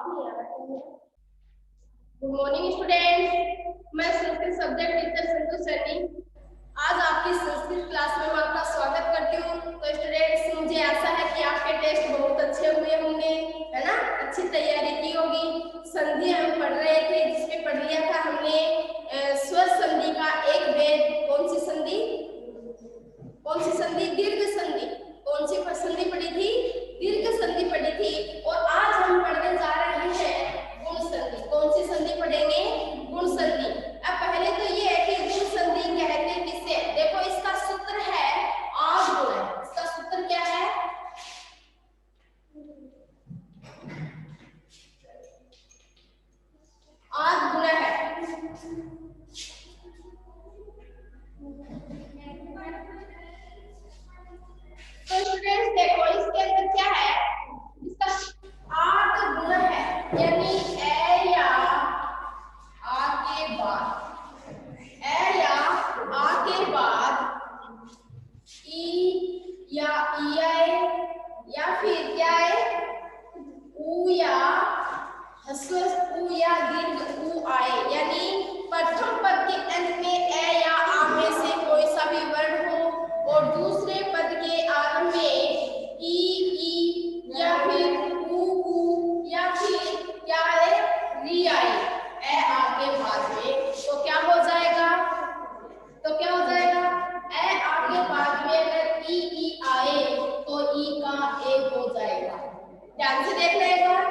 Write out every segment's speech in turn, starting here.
Good morning students, मैं Sanskrit subject teacher संतु सैनी आज आपकी संस्कृत क्लास में मैं आपका स्वागत करती हूँ। तो स्टूडेंट्स, मुझे आशा है कि आपके टेस्ट बहुत अच्छे हुए होंगे, है ना। अच्छी तैयारी की होगी। संधि हम पढ़ रहे थे, जिसमें पढ़ लिया था हमने स्वर संधि का एक भेद। कौन सी संधि? कौन सी संधि? दीर्घ संधि। कौन सी संधि पढ़ी थी? दीर्घ संधि पढ़ी थी। और आज हम पढ़ने जा रहे हैं गुण संधि। कौन सी संधि पढ़ेंगे? गुण संधि। अब पहले तो ये है कि गुण संधि कहते किसे? देखो, इसका सूत्र है आग गुण। इसका सूत्र क्या है? आग गुण है। तो स्टूडेंट्स देखो, इसके अंदर क्या है? इसका आग गुण है, यानी ए या आ के बाद, ए या आ के बाद ई या ई आए, या फिर क्या है? ऊ या ह्रस्व ऊ या दीर्घ ऊ आए। यानी प्रथम पद के अंत में ए या आ में से कोई सा भी वर्ण हो और दूसरे पद के आरंभ में ई या फिर ऊ या फिर क्या है? री आए ए आ के बाद में, तो क्या हो जाएगा? तो क्या हो जाएगा? ए आ के बाद में अगर ई आए तो ई का एक हो जाएगा। ध्यान से देखना एक बार।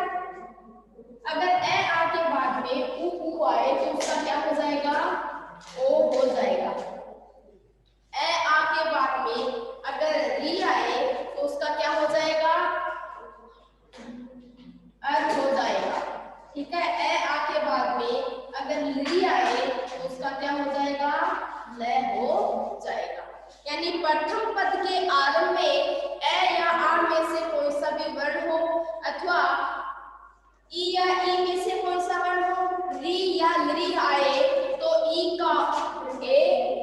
अगर ए आ के बाद में ऊ आए तो उसका क्या हो जाएगा? ओ हो जाएगा। ए आ के बाद में अगर री आए तो उसका क्या हो जाएगा? अर हो जाएगा। ठीक है। ए आ के बाद में अगर री आए तो उसका क्या हो जाएगा? ल हो जाएगा। यानी प्रथम पद के आरंभ में ए या आ में से कोई सा भी वर्ण हो अथवा ई या ई में से कोई सा वर्ण हो, री या लरी आए तो ई का ए,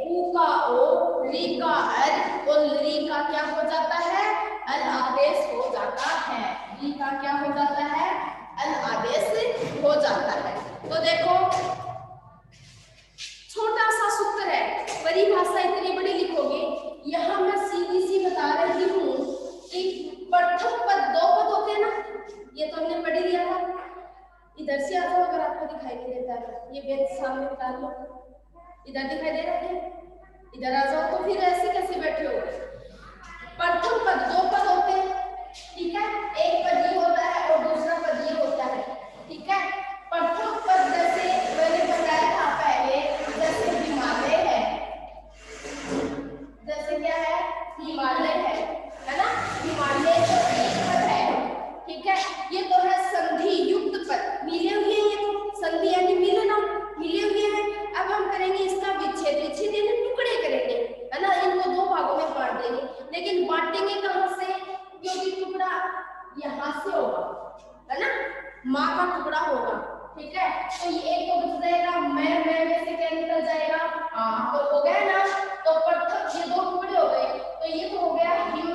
ऊ का ओ, री का अर और लरी का क्या हो जाता है? अल आदेश हो जाता है। री का क्या हो जाता है? अल आदेश हो जाता है। तो देखो, छोटा सा सूत्र है, परिभाषा इतनी बड़ी लिखोगे। यहाँ मैं सीधी सी बता रही हूँ कि प्रथम पद दो पद होते हैं ना, ये तो हमने पढ़ लिया था। इधर से आ जाओ अगर आपको दिखाई नहीं देता है। ये वेद सामने बता लो, इधर दिखाई दे रहा है? इधर आ जाओ। तो फिर ऐसे कैसे बैठे हो? प्रथम पद दो पद होते हैं, ठीक है। एक पद ये होता है और दूसरा पद ये होता है, ठीक है। प्रथम पद जैसे मैंने बताया था पहले, जैसे हिमालय है, जैसे क्या है? हिमालय है ना। हिमालय तो एक पद है, ठीक है। ये तो है संधि युक्त पद, मिले हुए हैं। ये तो संधि यानी मिलना, मिले हुए हैं। अब हम करेंगे इसका विच्छेद। विच्छेद यानी टुकड़े करेंगे, है ना। इनको दो भागों में बांट देंगे, लेकिन बांटेंगे कहां से? क्योंकि टुकड़ा यहां से होगा, है ना। माँ का टुकड़ा होगा, ठीक है। तो ये एक तो बच जाएगा, मैं में से क्या निकल जाएगा? हाँ, तो हो गया ना। तो प्रथम ये दो टुकड़े हो गए, तो ये तो हो गया हिम।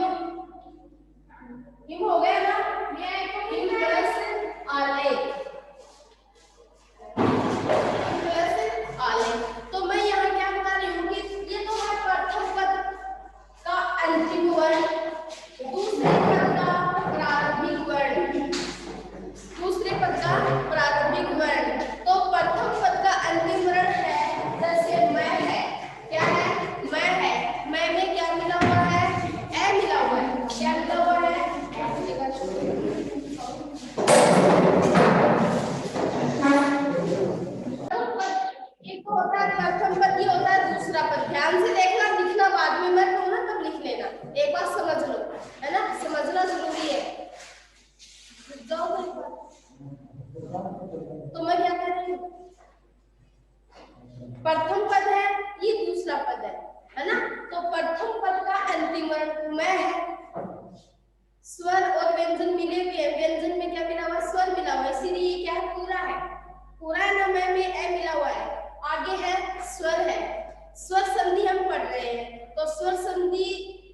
हिम हो गया ना। हिम प्लस आलय, प्लस आलय। तो मैं यहाँ क्या बता रही हूँ कि ये तो है प्रथम पद का अंतिम वर्ण, दूसरे पद का प्रारंभिक वर्ण, दूसरे पद का प्रारंभिक वर्ण। तो प्रथम पद का अंतिम वर्ण है, जैसे मैं है, क्या है? मैं है। मैं में क्या मिला हुआ है? ए मिला हुआ है। क्या मिला हुआ है? एक होता है प्रथम पद, ये होता है दूसरा पद। ध्यान से देखना, लिखना बाद में मत लो ना, तब लिख लेना। एक बार समझ लो, है ना। समझना जरूरी है। जाओ तो एक बार। तो मैं क्या कह रही हूँ? प्रथम पद है, ये दूसरा पद है ना। तो प्रथम पद का अंतिम वर्ण मैं है। स्वर और व्यंजन मिले हुए हैं। व्यंजन में क्या मिला हुआ? स्वर मिला हुआ है, इसीलिए ये क्या है? पूरा है। पूरा है ना। मैं में ए मिला हुआ है, आगे है स्वर है। स्वर संधि हम पढ़ रहे हैं, तो स्वर संधि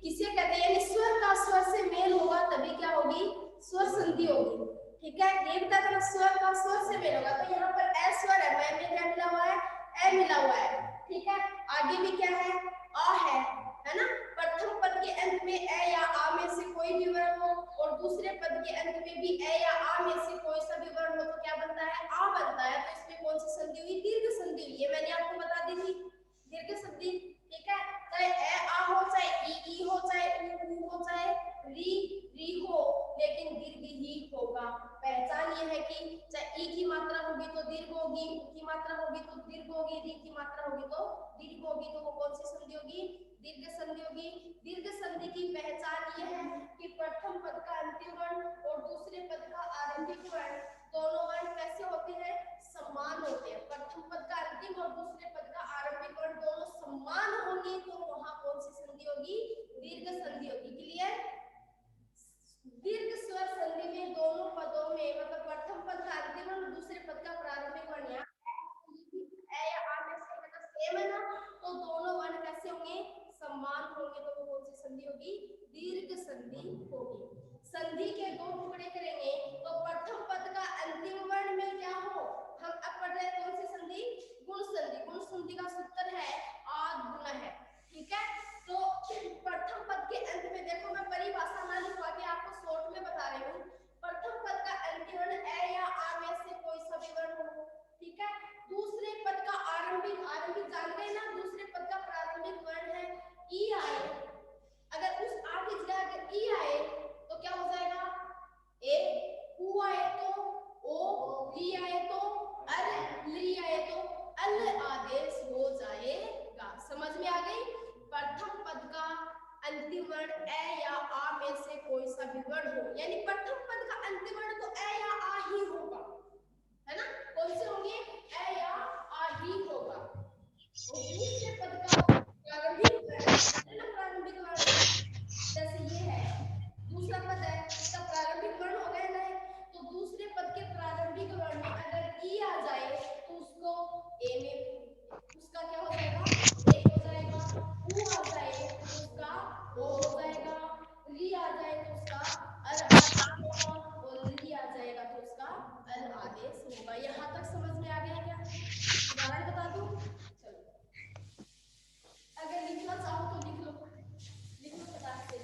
किसे कहते हैं? यानी स्वर का स्वर से मेल होगा तभी क्या होगी? स्वर संधि होगी, ठीक है, ये भी था स्वर का स्वर से मेल होगा, तो यहाँ पर ए स्वर है, मैं में क्या मिला हुआ है, ए मिला हुआ है। ठीक है, आगे भी क्या है, आ है ना। प्रथम पद के अंत में ए या आ में से कोई भी वर्ण हो और दूसरे पद के अंत में भी ए या आ में से कोई सा भी वर्ण हो तो क्या बनता है, आ बनता है। तो इसमें कौन सी संधि हुई, दीर्घ संधि हुई, ये मैंने आपको बता दी थी, दीर्घ संधि। ठीक है, चाहे ए आ हो, चाहे ई हो, चाहे ऊ हो, चाहे री हो, लेकिन दीर्घ ही होगा। पहचान ये है कि चाहे ई की मात्रा होगी तो दीर्घ होगी, ऊ की मात्रा होगी तो दीर्घ होगी, री की मात्रा होगी तो दीर्घ होगी। तो वो कौन सी संधि होगी, दीर्घ संधि होगी। दीर्घ संधि की पहचान ये है कि प्रथम पद का अंतिम वर्ण और दूसरे पद का आरंभिक वर्ण, दोनों वर्ण कैसे होते हैं, समान होते हैं। प्रथम पद का अंतिम और दूसरे पद का आरंभिक वर्ण दोनों समान होंगे तो वहां कौन सी संधि होगी, दीर्घ संधि होगी। क्लियर। दीर्घ स्वर संधि में दोनों पदों में, मतलब प्रथम पद का अंतिम और दूसरे पद का प्रारंभिक वर्ण या ए या आ में से मतलब सेम है ना, तो दोनों वर्ण कैसे होंगे, समान होंगे। तो वो कौन सी संधि होगी, दीर्घ संधि होगी। संधि के दो टुकड़े करेंगे, तो प्रथम पद का अंतिम वर्ण में क्या हो, हम अब पढ़ रहे हैं कौन सी संधि, गुण संधि। गुण संधि का सूत्र है आद गुण है। ठीक है, तो प्रथम पद के अंत में देखो, मैं परिभाषा ना लिखवा के आपको शॉर्ट में बता रही हूँ। प्रथम पद का अंतिम वर्ण ए या आ में से कोई सा भी वर्ण हो। ठीक है, दूसरे पद का आरंभिक, आरंभिक जान गए ना, दूसरे पद का प्रारंभिक वर्ण है ई आए, अगर उस आ की जगह अगर ई आए तो क्या हो जाएगा, ए, ऊ आए तो ओ, ली आए तो अल, ली आए तो अल आदेश हो जाएगा। समझ में आ गई। प्रथम पद का अंतिम वर्ण ए या आ में से कोई सा भी वर्ण हो, यानी प्रथम पद का अंतिम वर्ण तो ए या आ ही होगा, है ना। कौन से होंगे, ए या आ ही होगा। और दूसरे पद का प्रारंभिक वर्ण है ना, प्रारंभिक वर्ण जैसे ये है, दूसरा पद है, इसका प्रारंभिक वर्ण हो गया ना, तो दूसरे पद के प्रारंभिक वर्ण में अगर ई आ जाए तो उसको ए में, उसका क्या हो जाएगा, ए हो जाएगा। ऊ आ जाए तो उसका ओ हो जाएगा। ली आ जाए तो उसका अल आदेश होगा, और ली आ जाएगा तो उसका अल आदेश होगा। यहाँ तक समझ में आ गया क्या, उदाहरण बता दूं, चलो अगर लिखना चाहो तो लिख लो, लिख लो फटाक से।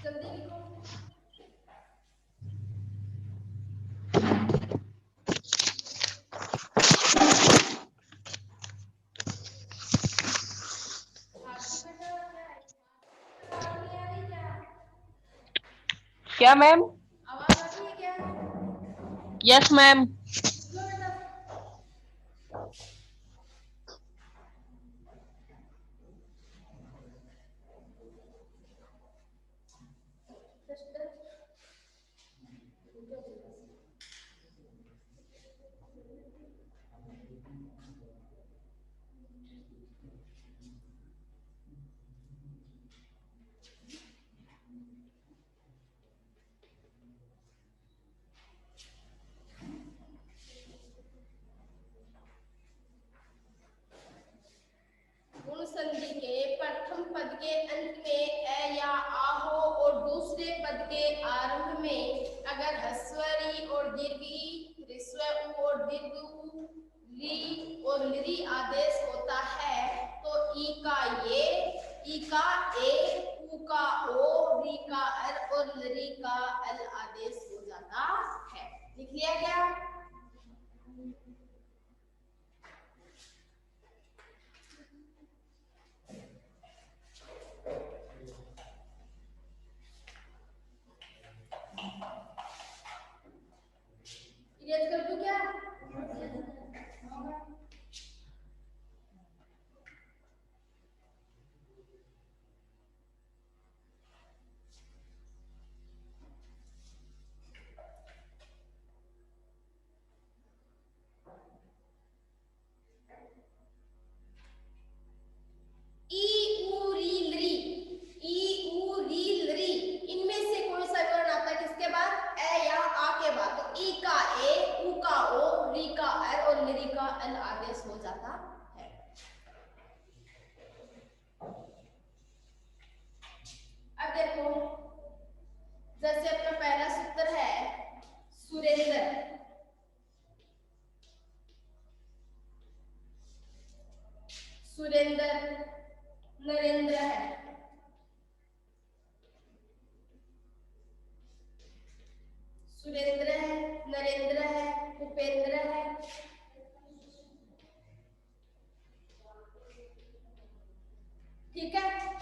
जल्दी लिखो। क्या मैम, आवाज आ रही है क्या, यस मैम। लिख लो बेटा। गुण संधि के प्रथम पद के अंत में ए या आ हो और दूसरे पद के आरंभ में अगर ह्रस्व री और दीर्घ ई, ह्रस्व उ और दीर्घ उ, ली और लृ आदेश होता है तो ई का ये, ई का ए, उ का ओ, री का अर और लृ का अल आदेश हो जाता है। लिख लिया क्या, इरेज कर दूं क्या,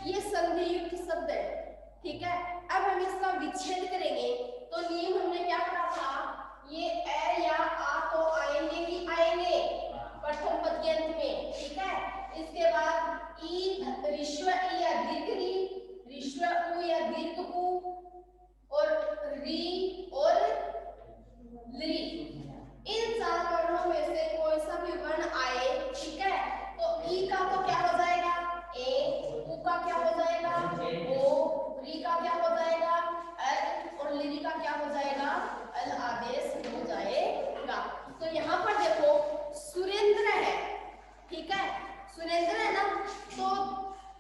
ये संधि युक्त शब्द है, ठीक है। अब हम इसका विच्छेद करेंगे तो नियम हमने क्या पढ़ा था, ये ए या आ तो आएंगे ही आएंगे प्रथम पद के अंत में, ठीक है। इसके बाद ई ऋस्व ई या दीर्घ री, ऋस्व उ या दीर्घ उ, और री और ली, इन चार वर्णों में से कोई सा भी वर्ण आए, ठीक है, तो ई का तो क्या हो जाएगा ए, उ का क्या हो जाएगा ओ, री का क्या हो जाएगा अल, और ली का क्या हो जाएगा अल आदेश हो जाएगा। तो यहाँ पर देखो सुरेंद्र है, ठीक है, सुरेंद्र है ना, तो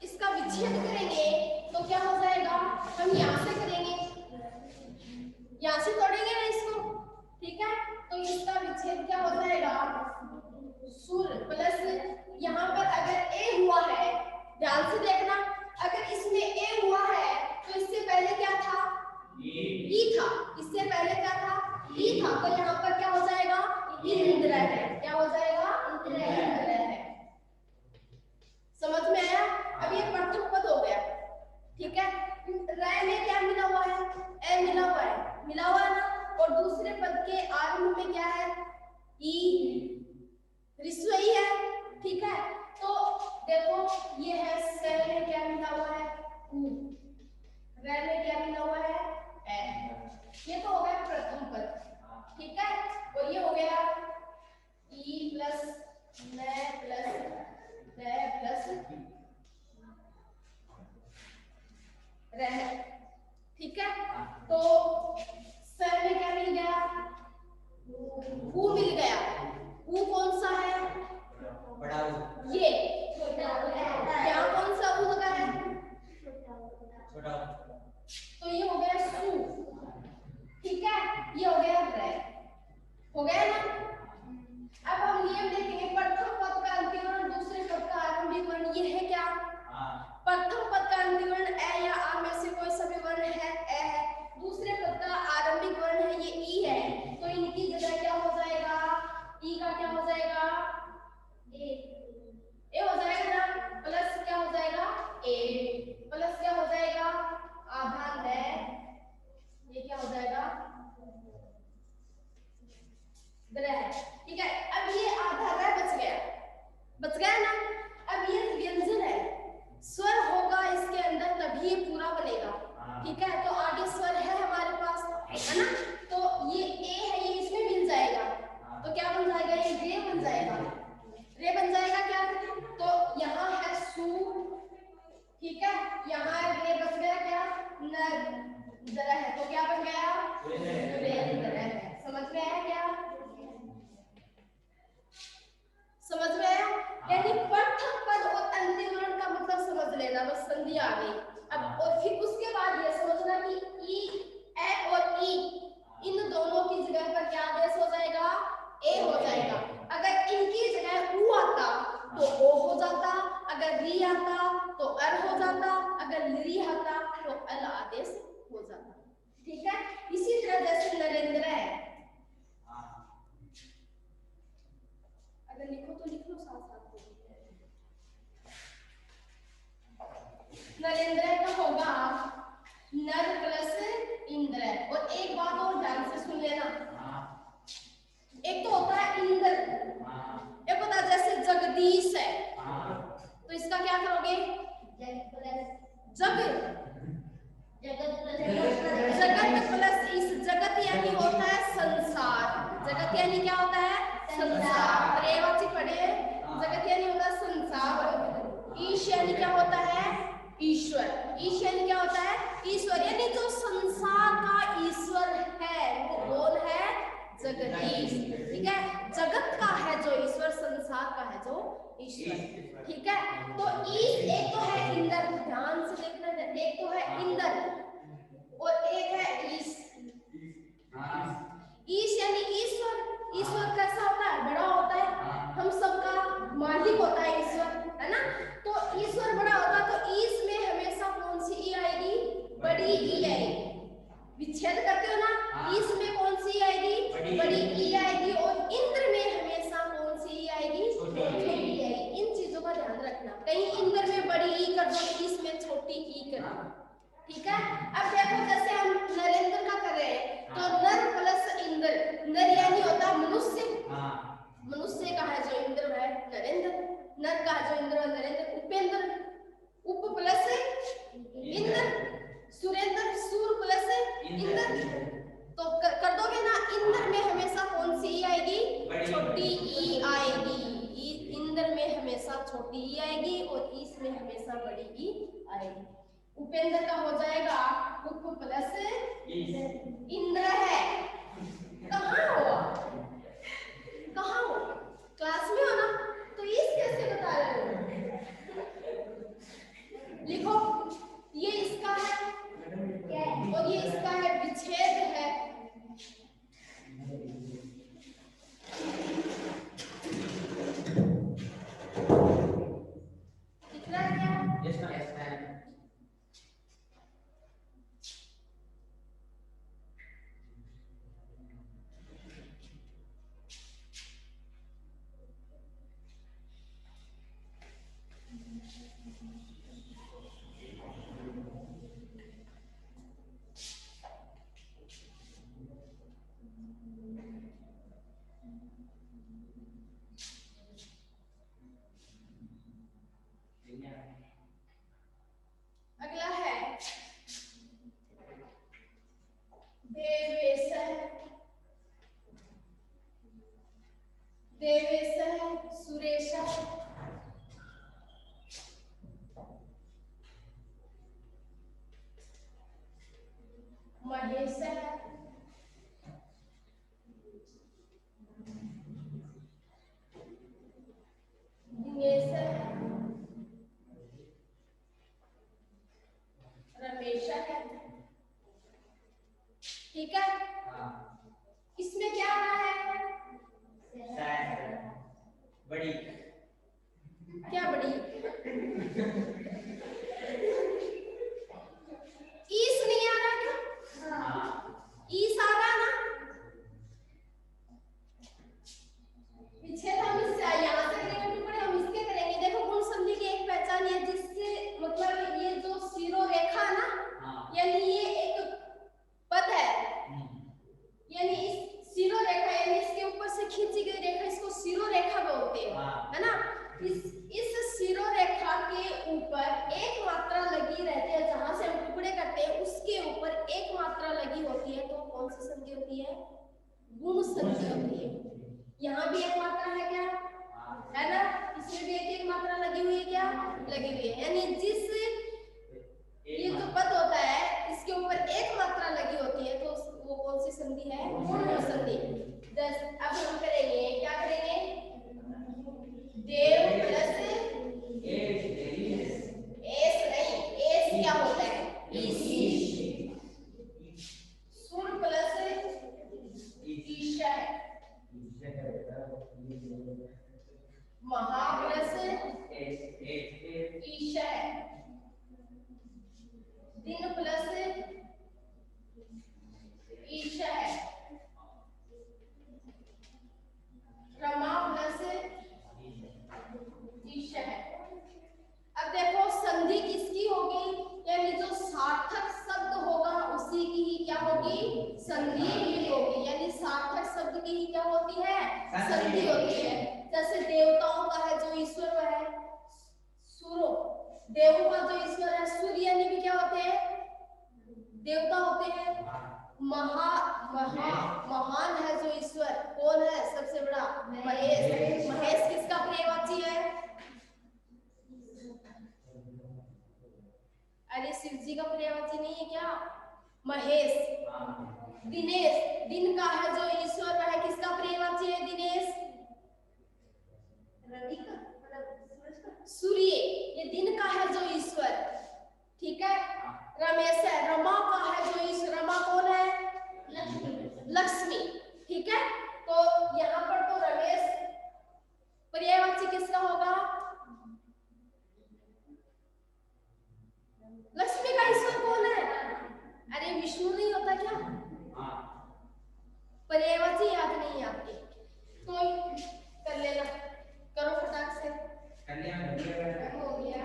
इसका विच्छेद करेंगे तो क्या हो जाएगा, हम यहाँ से करेंगे, यहाँ से तोड़ेंगे ना इसको, ठीक है। तो इसका विच्छेद क्या हो जाएगा, सुर प्लस यहाँ पर अगर ए हुआ है, ध्यान से देखना, अगर इसमें ए हुआ है तो इससे पहले क्या था ई था, इससे पहले क्या था ई था, तो यहाँ पर क्या हो जाएगा इंद्र है, क्या हो जाएगा इंद्र है। समझ में आया। अब ये प्रथम पद हो गया, ठीक है। राय में क्या मिला हुआ है, ए मिला हुआ है, मिला हुआ है ना, और दूसरे पद के आरंभ में क्या है ई, ऋस्व ई है, ठीक है। तो देखो ये है से में क्या मिला हुआ है उ, रे में क्या मिला हुआ है ए, ये तो हो गया प्रथम पद, ठीक है। और ये हो गया ई प्लस ने प्लस रे प्लस रह, ठीक है। तो स में क्या मिल गया उ मिल गया, उ कौन सा है बड़ा ये, यहाँ कौन सा उ लगा है छोटा, तो ये हो गया सु, ठीक है, ये हो गया रे, हो गया ना। अब हम नियम देखेंगे, प्रथम पद का अंतिम वर्ण, दूसरे पद का आरंभिक वर्ण, ये है क्या प्रथम पद का अंतिम वर्ण ए या आ में से कोई सा भी वर्ण है ए है, दूसरे पद का आरंभिक वर्ण है ये ई है, तो इनकी जगह क्या हो जाएगा ई का क्या हो जाएगा ए हो जाएगा ना, प्लस क्या हो जाएगा ए, प्लस क्या हो जाएगा आधा है, ये क्या हो जाएगा ग्रह, ठीक है। अब ये आधा रह बच गया ना। अब ये व्यंजन है, स्वर होगा इसके अंदर तभी ये पूरा बनेगा, ठीक है। तो आगे स्वर है हमारे पास, है ना, तो ये ए है, ये इसमें मिल जाएगा, तो क्या बन जाएगा ये रे बन जाएगा, रे बन जाएगा क्या, तो यहाँ है सु, ठीक है, यहाँ रे बच गया क्या न जरा है, तो क्या बन गया रे जरा है। समझ में आया क्या, समझ में आया, यानी प्रथम पद और अंतिम वर्ण का मतलब समझ लेना, बस संधि आ गई। अब और फिर उसके बाद ये समझना कि ई ए और ई इन दोनों की जगह पर क्या आदेश हो जाएगा ए हो जाएगा। अगर इनकी जगह उ आता तो ओ हो जाता, अगर री आता तो अर हो जाता, अगर ली आता तो अल आदेश हो जाता, ठीक है। इसी तरह जैसे नरेंद्र है, अगर लिखो तो लिख लो साथ साथ, नरेंद्र का होगा नर प्लस इंद्र, और एक बात और ध्यान से सुन लेना, एक तो होता है इंद्र, एक होता है जैसे जगदीश है, तो इसका क्या करोगे जगत प्लस इस, जगत यानी होता है संसार, जगत यानी क्या होता है संसार, रेवाची पढ़े, जगत यानी होता है संसार, ईश यानी क्या होता है ईश्वर, ईश यानी क्या होता है ईश्वर, यानी जो संसार का ईश्वर है वो कौन है जगदीश, ठीक है। जगत का है जो ईश्वर, संसार का है जो ईश्वर, ठीक है। तो ईश एक तो है इंद्र, ध्यान से देखना, एक तो है इंद्र और एक है ईश, ईश यानी ईश्वर, ईश्वर कैसा होता है बड़ा होता है, हम सबका मालिक होता है ईश्वर, है ना। तो ईश्वर बड़ा होता है, तो ईश में हमेशा कौन सी ई आएगी बड़ी ई आएगी, विच्छेद करते हो ना, ईश में कौन सी आएगी बड़ी ई आएगी, और इंद्र में हमेशा कौन सी ई आएगी छोटी ई आएगी। इन चीजों का ध्यान रखना, कहीं इंद्र में बड़ी ई कर दो ईश में छोटी ठीक है। अब देखो जैसे हम नरेंद्र का कर रहे हैं तो नर प्लस इंद्र, नर यानी होता है मनुष्य, मनुष्य का है जो इंद्र है नरेंद्र, नर का जो इंद्र है नरेंद्र, उपेंद्र, उप प्लस इंद्र, सुरेंद्र, सूर प्लस इंद्र। तो कर दोगे ना, इंद्र में हमेशा कौन सी ई आएगी, छोटी ई आएगी, इंद्र में हमेशा छोटी ई आएगी और इस में हमेशा बड़ी ई आएगी। उपेंद्र का हो जाएगा उप प्लस इंद्र है। कहाँ हो, कहाँ हो, क्लास में हो ना, तो इस कैसे बता रहे हो, लिखो ये इसका है और ये इसका है, विच्छेद है। कितना है? Yes, ma'am. Yes, ma'am. अगला है देवेश, देवेश है, सुरेश है, महेश है, दिनेश है, रमेश है। ठीक है, इसमें क्या आना है, बड़ी, क्या बड़ी, ईस नहीं आ रहा क्या, ईस आ रहा ना, पीछे हम इससे यहाँ से करेंगे टुकड़े, हम इसके करेंगे। देखो गुण संधि की एक पहचान है जिससे मतलब ये जो सिरो रेखा ना, यानी ये एक पद है, यानी इस सिरो रेखा यानी इसके ऊपर से खींची गई रेखा, इसको सिरो रेखा बोलते हैं, है ना। इस सिरो रेखा के ऊपर एक मात्रा लगी रहती है, जहां से हम टुकड़े करते हैं उसके ऊपर एक मात्रा लगी होती है, तो कौन सी संधि होती है, गुण संधि होती है। यहाँ भी एक मात्रा है क्या, है ना, इसमें भी एक मात्रा लगी हुई है क्या, लगी हुई है, यानी जिस ये जो पद होता है इसके ऊपर एक मात्रा लगी होती है तो वो कौन सी संधि है, गुण संधि। अब हम करेंगे, क्या करेंगे, देव प्लस एस नहीं, एस क्या होता है, सुर प्लस ईशा है, महा प्लस ईशा है, दिन प्लस ईशा है, रमा प्लस ईशा है। अब देखो संधि किसकी होगी, यानी जो सार्थक शब्द होगा उसी की ही क्या होगी, संधि ही होगी, यानी सार्थक शब्द की ही क्या होती है, संधि होती है। जैसे देवताओं का है जो ईश्वर है सुरो, देवों का जो ईश्वर है सूर्य, यानी भी क्या होते हैं, देवता होते हैं। महान है जो ईश्वर, कौन है सबसे बड़ा, महेश, महेश किसका पर्यायवाची है, अरे शिव जी का पर्यायवाची नहीं है क्या, महेश। दिनेश, दिन का है जो ईश्वर है, किसका पर्यायवाची है दिनेश, रवि का, सूर्य, ये दिन का है जो ईश्वर, ठीक है। रमेश है, रमा का है जो ईश्वर, रमा कौन है, लक्ष्मी, ठीक है। तो यहाँ पर तो रमेश पर्यायवाची किसका होगा, लक्ष्मी का ईश्वर कौन है, अरे विष्णु नहीं होता क्या, पर्यायवाची याद नहीं है आपके, तो कर लेना, करो फटाक से, हो गया।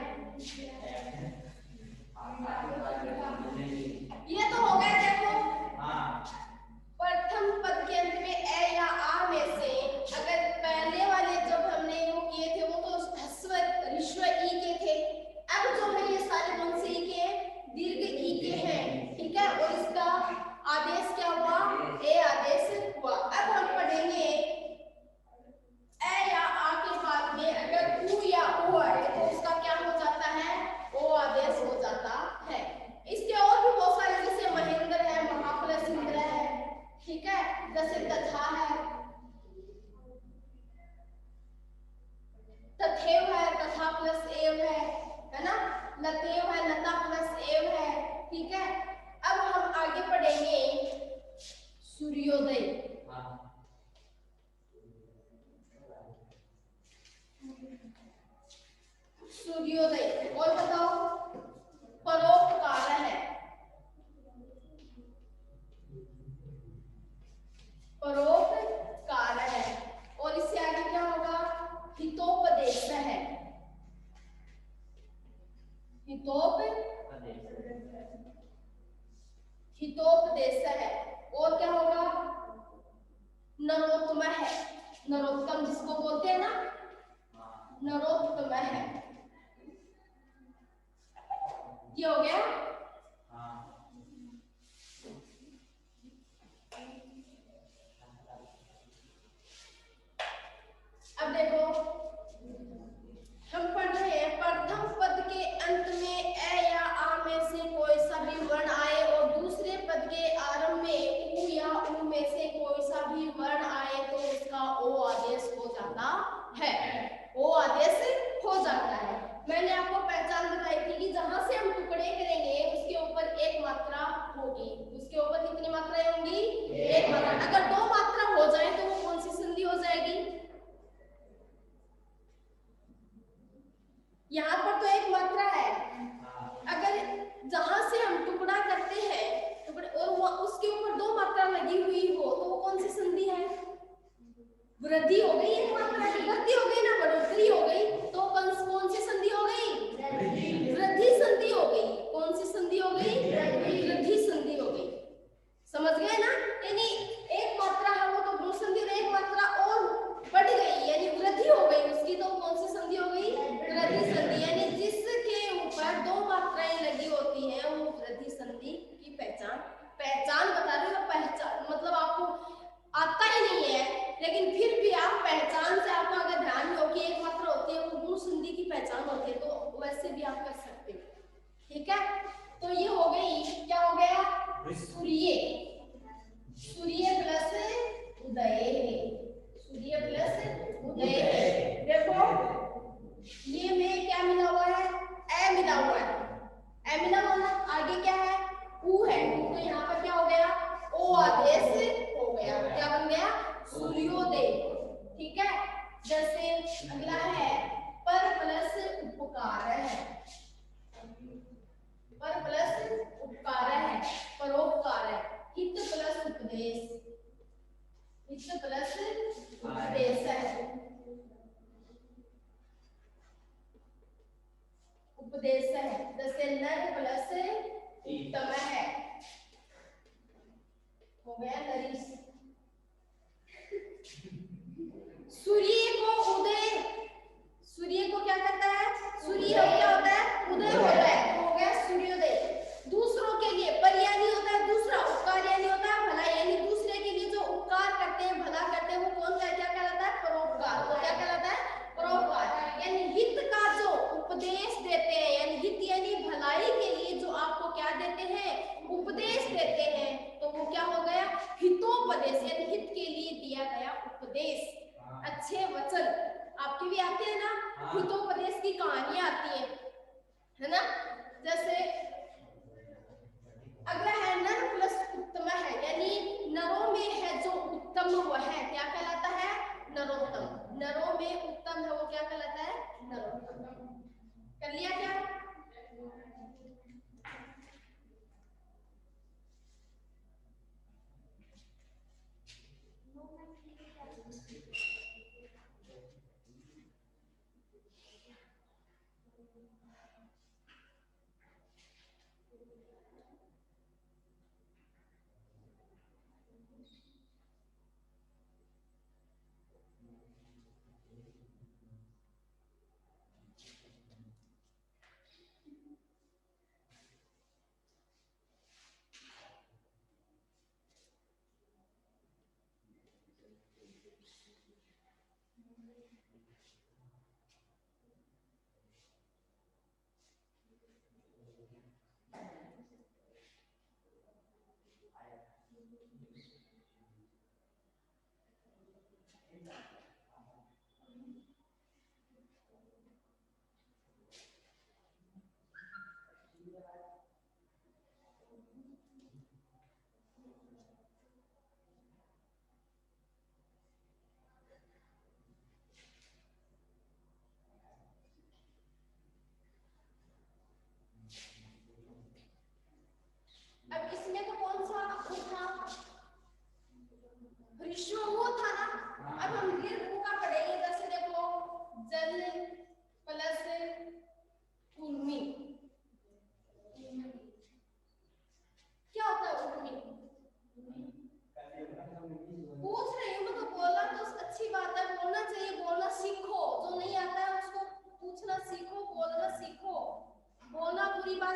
ठीक है, अब हम आगे पढ़ेंगे सूर्योदय। सूर्योदय और बताओ, परोपकार है, परोपकार है। और इससे आगे क्या होगा, हितोपदेश है, हितोपदेश है। और क्या होगा, नरोत्तम है, नरोत्तम जिसको बोलते हैं ना, नरोत्तम है। ये हो गया। अब देखो हम पढ़ रहे हैं, प्रथम पद के अंत में ए या आ में से कोई सा भी वर्ण आए और दूसरे पद के आरंभ में उ या उ में से कोई सा भी वर्ण आए तो उसका ओ आदेश हो जाता है, ओ आदेश हो जाता है। मैंने आपको पहचान बताई थी कि जहां से हम टुकड़े करेंगे उसके ऊपर एक मात्रा होगी, उसके ऊपर कितनी मात्राएं होंगी, एक मात्रा। अगर दो मात्रा हो जाए तो वो कौन सी संधि हो जाएगी, यहाँ पर तो एक मात्रा है, अगर जहां से हम टुकड़ा करते हैं टुकड़े और उसके ऊपर दो मात्रा लगी हुई हो तो वो कौन सी संधि है, वृद्धि हो गई, एक मात्रा की वृद्धि हो गई ना, बढ़ोतरी हो गई, तो कौन सी संधि हो गई, वृद्धि संधि हो गई। कौन सी संधि हो गई, वृद्धि संधि हो गई। समझ गए ना, यानी एक मात्रा है वो तो गुण संधि, और एक मात्रा और बढ़ गई यानी वृद्धि हो गई उसकी, तो कौन सी संधि हो गई, वृद्धि संधि। यानी जिसके ऊपर दो मात्राएं लगी होती हैं वो वृद्धि संधि की पहचान बता रही हूँ। पहचान मतलब आपको आता ही नहीं है, लेकिन फिर भी आप पहचान से आपको अगर ध्यान हो कि एक मात्रा होती है वो गुण संधि की पहचान होती है, तो वैसे भी आप कर सकते हो। ठीक है, तो ये हो गई, क्या हो गया, सूर्य, सूर्य प्लस उदय, सूर्य प्लस उदय। देखो ये में क्या मिला हुआ है, ए मिला हुआ है, ए मिला हुआ है, आगे क्या है, उ है, तो यहाँ पर क्या हो गया, ओ आदेश हो गया, क्या बन गया, सूर्योदय। ठीक है, जैसे अगला है पर प्लस उपकार है, पर प्लस उपकार है, परोपकार है, हित प्लस उपदेश, हित प्लस उपदेश है, उपदेश है। जैसे नर प्लस उत्तम है, हो गया नरीश। सूर्य को उदय, सूर्य को क्या कहता है, सूर्य क्या होता है, उदय होता है, तो हो गया सूर्योदय। दूसरों के लिए पर यानी होता है दूसरा, उपकार यानी होता है भला, यानी दूसरे के लिए जो उपकार करते हैं, भला करते हैं, वो कौन का क्या कहलाता है, परोपकार। वो क्या कहलाता है, परोपकार। यानी हित का जो उपदेश देते हैं, यानी हित यानी भलाई के लिए जो आपको क्या देते हैं, उपदेश देते हैं, तो वो क्या हो गया, हितोपदेश, यानी हित के लिए दिया गया उपदेश, अच्छे वचन। आपके भी आते हैं ना, हितोपदेश की कहानियां आती है ना। जैसे अगला है नर प्लस उत्तम है, यानी नरों में है जो उत्तम वह है क्या कहलाता है, नरोत्तम। नरों में उत्तम है वो क्या कहलाता है, नरोत्तम। कर लिया क्या,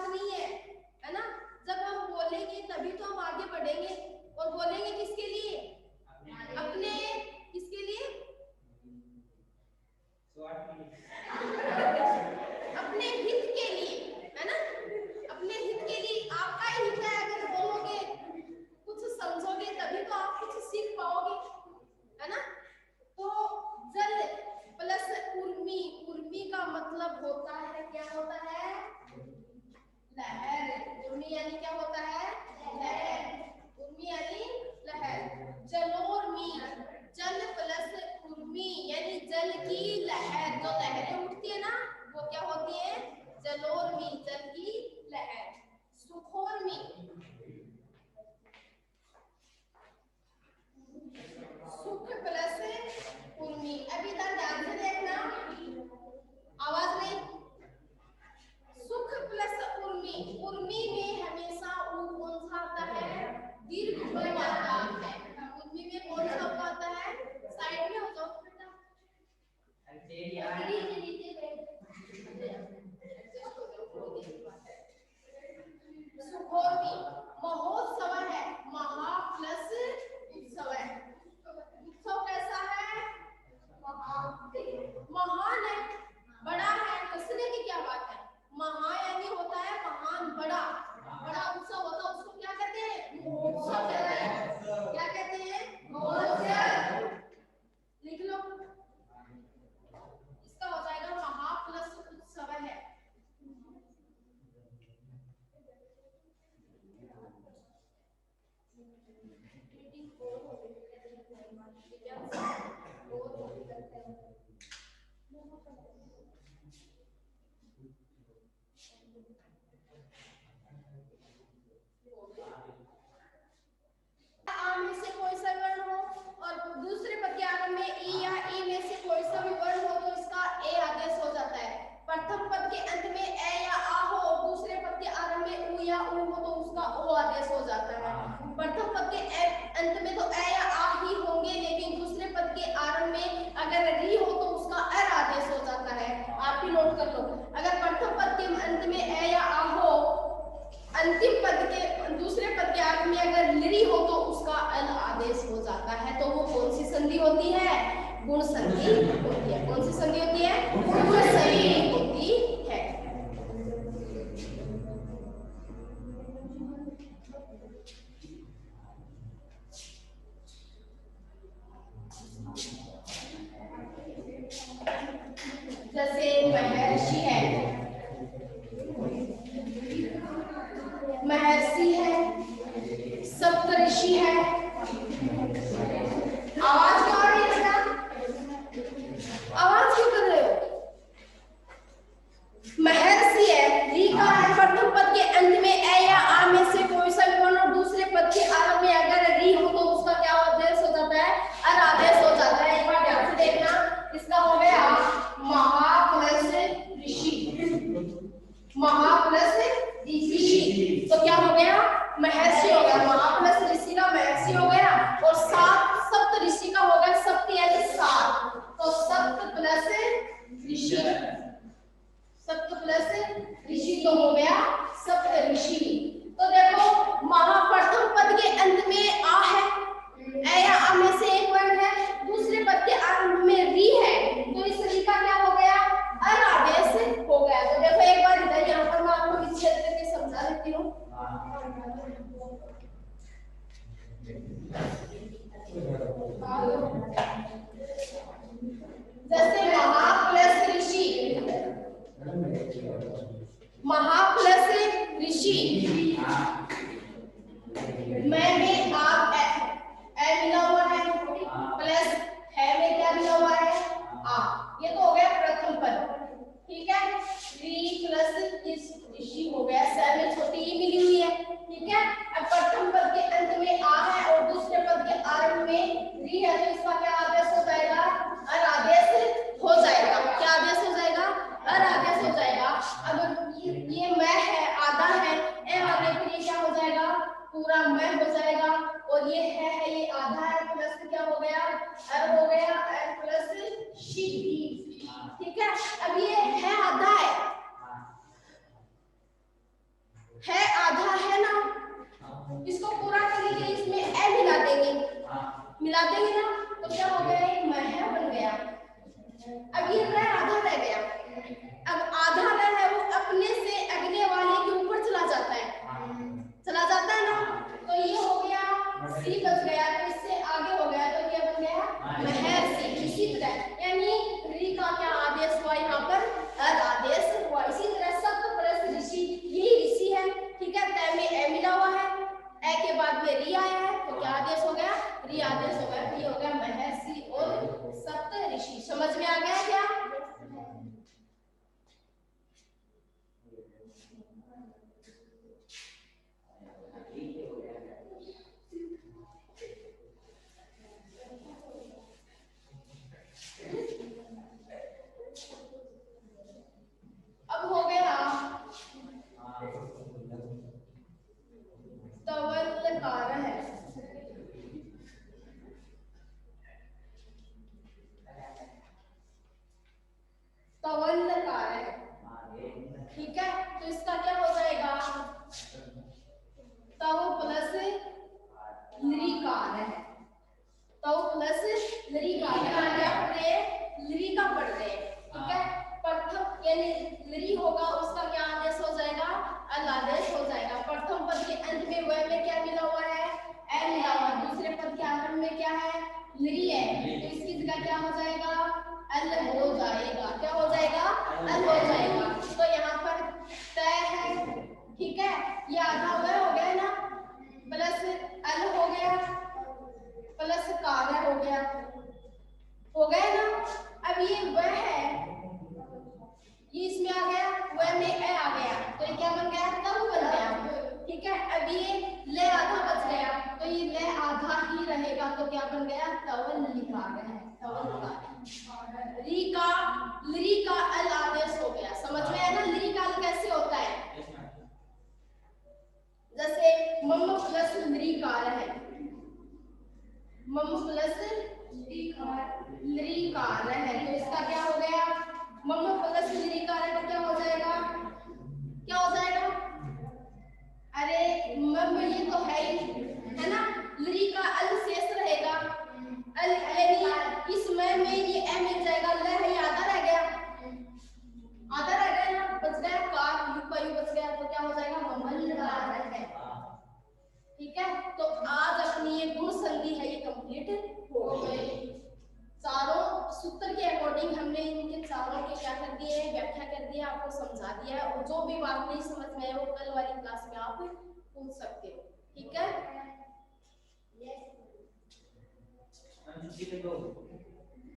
बात नहीं है ना। जब हम बोलेंगे तभी तो हम आगे बढ़ेंगे, और बोलेंगे किसके लिए? अपने, किसके लिए? अपने हित के लिए, है ना। अपने हित के लिए, आपका हित है, अगर बोलोगे कुछ समझोगे तभी तो आप कुछ सीख पाओगे, है ना। तो जल प्लस उर्मी, उर्मी का मतलब होता है, क्या होता है? लहर। उर्मी यानी क्या होता है? लहर। उर्मी यानी लहर। जलोर्मी, जल प्लस उर्मी यानी जल की लहर, जो लहरें उठती है ना वो क्या होती है? जलोर्मी, जल की लहर। सुखोर्मी, सुख प्लस उर्मी। अभी तक ध्यान से देखना, आवाज नहीं। सुख प्लस उर्मी, उर्मी में हमेशा ऊ कौन सा आता है? दीर्घ ऊ आता है। उर्मी में कौन सा ऊ आता है? साइड में हो जाओ बेटा, सुखोर्मी। महोत्सव है, महा प्लस उत्सव है। उत्सव कैसा है? महान है, बड़ा है, हंसने की क्या बात है। महा यानी होता है महान, बड़ा। बड़ा उत्सव होता है उसको क्या कहते हैं? महोत्सव कहते हैं। क्या कहते हैं? महोत्सव। लिख लो, इसका हो जाएगा महा प्लस उत्सव है। आ में से कोई सा वर्ण हो और दूसरे पद के आगम में ई या ई में से कोई सा भी वर्ण हो तो इसका ए आदेश हो जाता है। प्रथम पद के अंत में ए या आ हो और दूसरे पद के आगम में उ या उ हो तो उसका ओ आदेश हो जाता है। प्रथम पद के अंत में तो ए या आ ही होंगे, लेकिन दूसरे पद के आरंभ में अगर री हो तो उसका अर आदेश हो जाता है। आप भी नोट कर लो, अगर प्रथम पद के अंत में ए या आ हो, अंतिम पद के दूसरे पद के आगम में अगर लिरी हो तो उसका अल आदेश हो जाता है। तो वो कौन सी संधि होती है? गुण संधि होती है। कौन सी संधि होती है? गुण संधि होती है। जैसे महर्षि है, महर्षि है, सप्तऋषि है। आवाज क्यों आ रही है बेटा? आवाज क्यों कर रहे हो? महर्षि है, री का है, प्रथम पद के अंत में ए या आ में से कोई सा भी वर्ण और दूसरे पद के आरंभ में अगर री हो तो उसका क्या आदेश हो जाता है? अर आदेश हो जाता है। एक बार ध्यान से देखना, इसका हो गया महा प्लस ऋषि, महा प्लस ऋषि, तो क्या हो गया? महर्षि हो गया। महा प्लस ऋषि का महर्षि हो गया, और सात सप्त ऋषि का हो गया सप्त यानी सात, तो सप्त प्लस ऋषि, सप्त प्लस ऋषि तो हो गया सप्त ऋषि। तो देखो महा प्रथम पद के अंत में आ है, ए या आ में से एक वर्ण है, दूसरे पद के आरंभ में री है, तो इस री का क्या हो गया? अर आदेश हो गया। तो देखो एक बार इधर यहाँ पर मैं आपको इस क्षेत्र के समझा देती हूँ। जैसे महा प्लस ऋषि, महा प्लस ऋषि, में आप ए मिला हुआ है, प्लस है में क्या मिला हुआ है? आ। ये तो हो गया प्रथम पद, ठीक है। री प्लस ऋषि हो गया, स में छोटी ई मिली हुई है, ठीक है। अब प्रथम पद के अंत में आ है और दूसरे पद के आरंभ में री है, तो इसका क्या आदेश हो जाएगा? अर आदेश हो जाएगा। क्या आदेश हो जाएगा? अर आदेश हो जाएगा। अब ये मैं है, आधा है, ए आगे फिर ये क्या हो जाएगा? पूरा मैं हो जाएगा, और ये है ये आधा है, प्लस क्या हो गया? अर हो गया, अर प्लस शी, ठीक है। अब ये है आधा है, इसको पूरा करेंगे, इसमें ए मिला देंगे, मिला देंगे ना, तो क्या हो गया, एक मह बन गया। अब ये रह आधा रह गया, अब आधा रह है वो अपने से अगले वाले के ऊपर चला जाता है, चला जाता है ना, तो ये हो गया सी बच गया, तो इससे आगे हो गया, तो क्या बन गया, महर्षि। इसी तरह यानी री का क्या आदेश हुआ यहाँ पर, अर आदेश हुआ। इसी तरह सप्त प्लस ऋषि, यही ऋषि है, ठीक है, तय में ए मिला हुआ है, ए के बाद में री आया है, तो क्या आदेश हो गया, री आदेश हो गया, ये हो गया महर्षि और सप्त ऋषि। समझ में आ गया क्या? अब हो गया तवलकार है, तवलकार है, ठीक है, तो इसका क्या हो जाएगा, तव प्लस लृकार है, तव प्लस लृकार है, लृका पढ़ रहे हैं, ठीक है, प्रथम यानी लृ होगा, उसका क्या आदेश हो जाएगा, अल आदेश हो जाएगा। प्रथम पद के अंत में व में क्या मिला हुआ है, ए मिला हुआ है, दूसरे पद के आरंभ में क्या है, लृ है, तो इसकी जगह क्या हो जाएगा, अल हो जाएगा, क्या हो जाएगा, अल हो जाएगा। तो यहाँ पर तय है, ठीक है, ये आधा हो गया ना, प्लस अल हो गया, प्लस कार्य हो गया, हो गया ना। अब ये वह है, ये इसमें आ गया, वह में ए आ गया, तो ये क्या बन गया, तब बन गया, ठीक है। अब ये ले आधा बच गया, तो ये ले आधा ही रहेगा, तो क्या बन गया, तवल लिखा है, तवल री का लृ का अल आदेश हो गया। समझ में आया ना, लृ का अल कैसे होता है, जैसे मम प्लस लृकार है, मम प्लस लृकार है, तो इसका क्या हो गया, मम प्लस लृकार है, तो क्या हो जाएगा, क्या हो जाएगा, अरे मम ये तो है ही, है ना, लृ का अल शेष रहेगा, अल यानी इस में ये ए मिल जाएगा, ल है ये आधा रह गया, आधा रह गया ना, बच गया कार, यू का यू बच गया, तो क्या हो जाएगा, ममलकार है, ठीक है। तो आज अपनी ये गुण संधि है ये कंप्लीट हो गई। चारों सूत्र के अकॉर्डिंग हमने इनके चारों के क्या कर दिए, व्याख्या कर दिया, आपको समझा दिया है, और जो भी बात नहीं समझ में आए वो कल वाली क्लास में आप पूछ सकते हो, ठीक है।